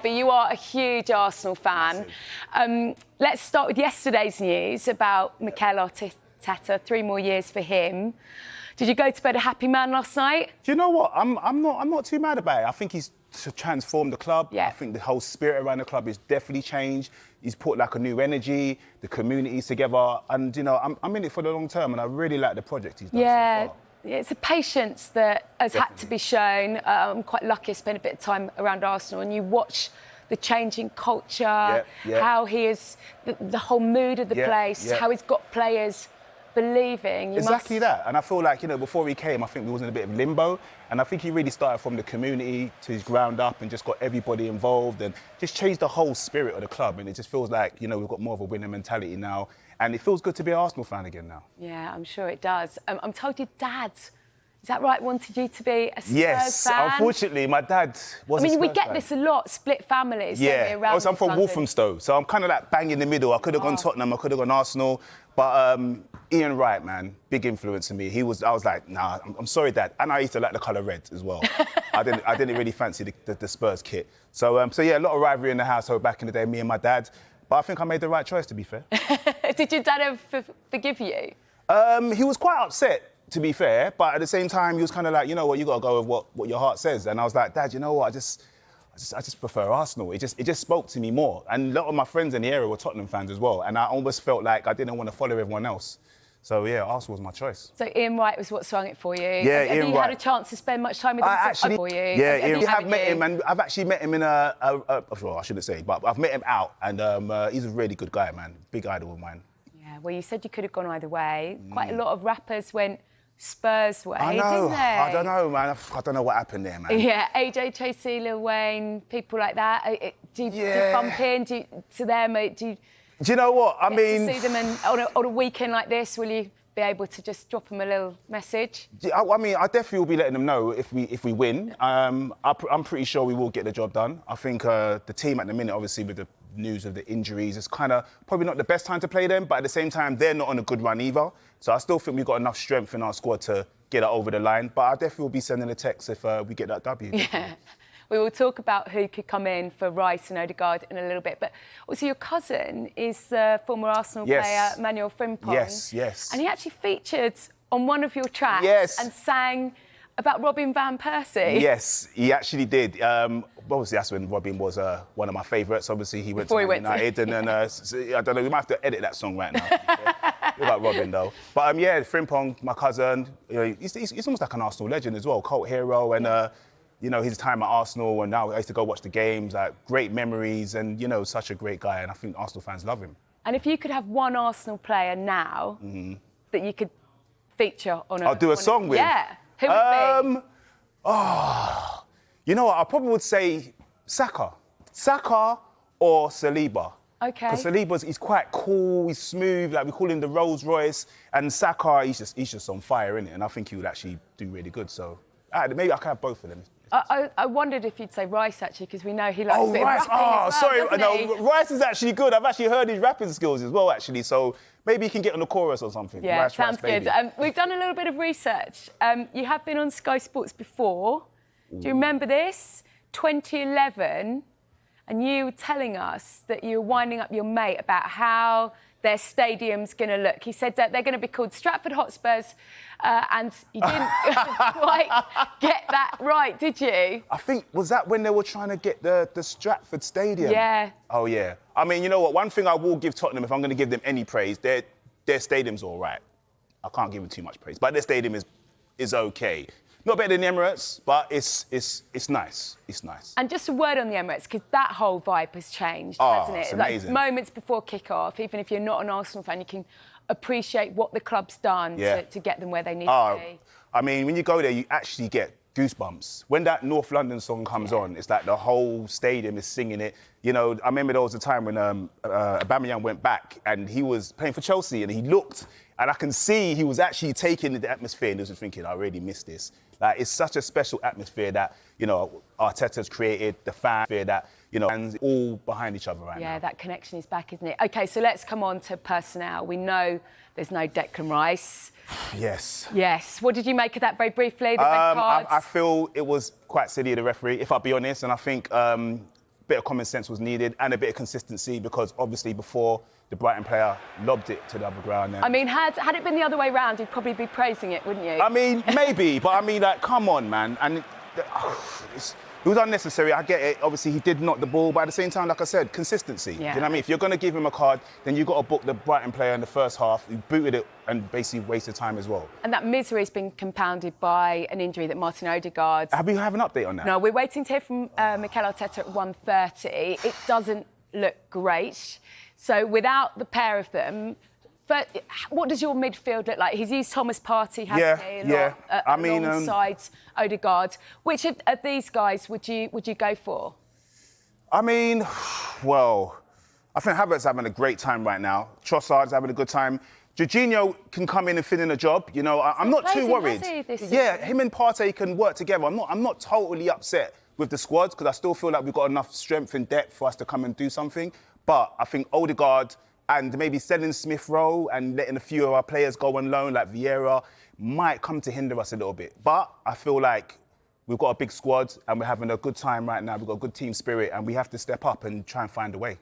But you are a huge Arsenal fan. Let's start with yesterday's news about Mikel Arteta. 3 more years for him. Did you go to bed a happy man last night? Do you know what? I'm not too mad about it. I think he's transformed the club. Yeah. I think the whole spirit around the club has definitely changed. He's put like a new energy, the community's together, and you know I'm in it for the long term, and I really like the project he's done so far. It's a patience that has had to be shown. I'm quite lucky I spent a bit of time around Arsenal, and you watch the changing culture, how he is, the whole mood of the place, how he's got players believing. Exactly that. And I feel like, you know, before he came, I think we was in a bit of limbo. And I think he really started from the community to his ground up and just got everybody involved and just changed the whole spirit of the club. And it just feels like, you know, we've got more of a winning mentality now. And it feels good to be an Arsenal fan again now. Yeah, I'm sure it does. I'm told your dad, is that right, wanted you to be a Spurs fan? Yes, unfortunately, my dad was a Spurs fan. We get this a lot, split families. Yeah, around I'm from Walthamstow, so I'm kind of like bang in the middle. I could have gone Tottenham, I could have gone Arsenal. But Ian Wright, man, big influence on me. I was like, nah, I'm sorry, Dad. And I used to like the colour red as well. I didn't really fancy the Spurs kit. So yeah, a lot of rivalry in the household back in the day, me and my dad. But I think I made the right choice, to be fair. Did your dad ever forgive you? He was quite upset, to be fair. But at the same time, he was kind of like, you know what, you got to go with what your heart says. And I was like, Dad, you know what, I just prefer Arsenal. It just spoke to me more. And a lot of my friends in the area were Tottenham fans as well. And I almost felt like I didn't want to follow everyone else. So, yeah, Arsenal was my choice. So Ian Wright was what swung it for you? Yeah, Have you had a chance to spend much time with him for you? Yeah, Ian, I have met him, and I've actually met him in well, I shouldn't say, but I've met him out, and he's a really good guy, man. Big idol of mine. Yeah, well, you said you could have gone either way. Quite a lot of rappers went Spurs way, I know. didn't they? I don't know, man. I don't know what happened there, man. Yeah, AJ, Tracy, Lil Wayne, people like that. Do you bump in to them? Do you know what? I mean, to see them on a weekend like this, will you be able to just drop them a little message? I mean, I definitely will be letting them know if we win. I'm pretty sure we will get the job done. I think the team at the minute, obviously, with the news of the injuries, it's kind of probably not the best time to play them, but at the same time, they're not on a good run either. So I still think we've got enough strength in our squad to get it over the line. But I definitely will be sending a text if we get that W. Yeah. We will talk about who could come in for Rice and Odegaard in a little bit. But also your cousin is the former Arsenal player, Emmanuel Frimpong. Yes. And he actually featured on one of your tracks and sang about Robin van Persie. Yes, he actually did. Obviously, that's when Robin was one of my favourites. Obviously, he went to United. And then, I don't know, we might have to edit that song right now. We like Robin, though. But yeah, Frimpong, my cousin, you know, he's almost like an Arsenal legend as well, cult hero. And, you know, his time at Arsenal, and now I used to go watch the games, like great memories, and, you know, such a great guy. And I think Arsenal fans love him. And if you could have one Arsenal player now that you could feature on I'll do a song with? Yeah. Who would it be? You know what? I probably would say Saka. Saka or Saliba. Okay. Because Saliba's, he's quite cool, he's smooth, like we call him the Rolls Royce. And Saka, he's just on fire, innit? And I think he would actually do really good. So maybe I could have both of them. I wondered if you'd say Rice, actually, because we know he likes a bit Rice. of rapping as well, No, Rice is actually good. I've actually heard his rapping skills as well, actually. So maybe he can get on the chorus or something. Yeah, Rice, sounds good. We've done a little bit of research. You have been on Sky Sports before. Do you remember this? 2011, and you were telling us that you were winding up your mate about how their stadium's going to look. He said that they're going to be called Stratford Hotspurs, and you didn't quite get that right, did you? I think, was that when they were trying to get the Stratford Stadium? Yeah. Oh, yeah. I mean, you know what? One thing I will give Tottenham, if I'm going to give them any praise, their stadium's all right. I can't give them too much praise, but their stadium is okay. Not better than the Emirates, but it's nice. It's nice. And just a word on the Emirates, because that whole vibe has changed, hasn't it? It's amazing. Like moments before kick-off, even if you're not an Arsenal fan, you can appreciate what the club's done to get them where they need to be. I mean, when you go there, you actually get goosebumps. When that North London song comes on, it's like the whole stadium is singing it. You know, I remember there was a time when Aubameyang went back and he was playing for Chelsea and he looked, and I can see he was actually taking the atmosphere and he was thinking, I really miss this. Like, it's such a special atmosphere that, you know, Arteta's created, the fan atmosphere that, you know, and all behind each other right now. Yeah, that connection is back, isn't it? OK, so let's come on to personnel. We know there's no Declan Rice. Yes. What did you make of that very briefly, the red cards? I feel it was quite silly of the referee, if I'll be honest, and I think bit of common sense was needed and a bit of consistency because obviously before the Brighton player lobbed it to the other ground. I mean, had it been the other way round, you'd probably be praising it, wouldn't you? I mean, maybe, but I mean, like, come on, man. And it was unnecessary. I get it. Obviously, he did knock the ball, but at the same time, like I said, consistency. Yeah. Do you know what I mean? If you're going to give him a card, then you've got to book the Brighton player in the first half who booted it and basically wasted time as well. And that misery has been compounded by an injury that Martin Odegaard... Have you have an update on that? No, we're waiting to hear from Mikel Arteta at 1:30. It doesn't look great. So without the pair of them... But what does your midfield look like? He's used Thomas Partey, hasn't he? Alongside Odegaard. Which of these guys would you go for? I mean, well, I think Havertz's having a great time right now. Trossard's having a good time. Jorginho can come in and fill in a job. You know, I'm not too worried. Yeah, him and Partey can work together. I'm not totally upset with the squad because I still feel like we've got enough strength and depth for us to come and do something. But I think Odegaard and maybe selling Smith Rowe and letting a few of our players go on loan, like Vieira, might come to hinder us a little bit. But I feel like we've got a big squad and we're having a good time right now. We've got a good team spirit and we have to step up and try and find a way.